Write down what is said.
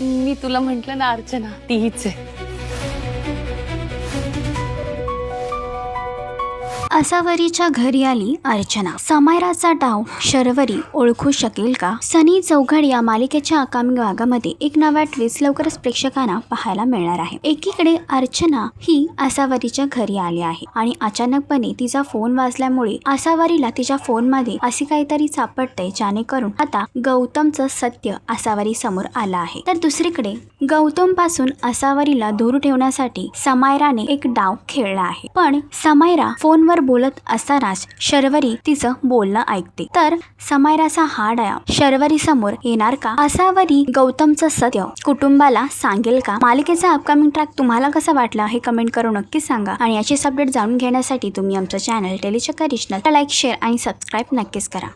मी तुला म्हंटल ना अर्चना, तीच आहे. असावरीच्या घरी आली अर्चना. समायराचा डाव शर्वरी ओळखू शकेल का? सनी चौघड या मालिकेच्या आगामी भागामध्ये एक नवा ट्विस्ट लवकरच प्रेक्षकांना पाहायला मिळणार आहे. एकीकडे अर्चना ही असावरीच्या घरी आली आहे आणि अचानकपणे तिचा फोन वाजल्यामुळे असावरीला तिच्या फोनमध्ये असे काहीतरी सापडते जेणेकरून आता गौतमचं सत्य असावरी समोर आलं आहे. तर दुसरीकडे गौतम पासून असावरीला दूर ठेवण्यासाठी समायराने एक डाव खेळला आहे. पण समायरा फोनवर बोलत असतानाच शर्वरी तिचं बोलणं ऐकते. तर समायराचा हा डाव शर्वरी समोर येणार का? असावरी गौतमचं सत्य कुटुंबाला सांगेल का? मालिकेचा अपकमिंग ट्रॅक तुम्हाला कसा वाटला हे कमेंट करून नक्की सांगा. आणि याची अपडेट जाणून घेण्यासाठी तुम्ही आमचं channel Tellychakkar regional like, share आणि सबस्क्राईब नक्कीच करा.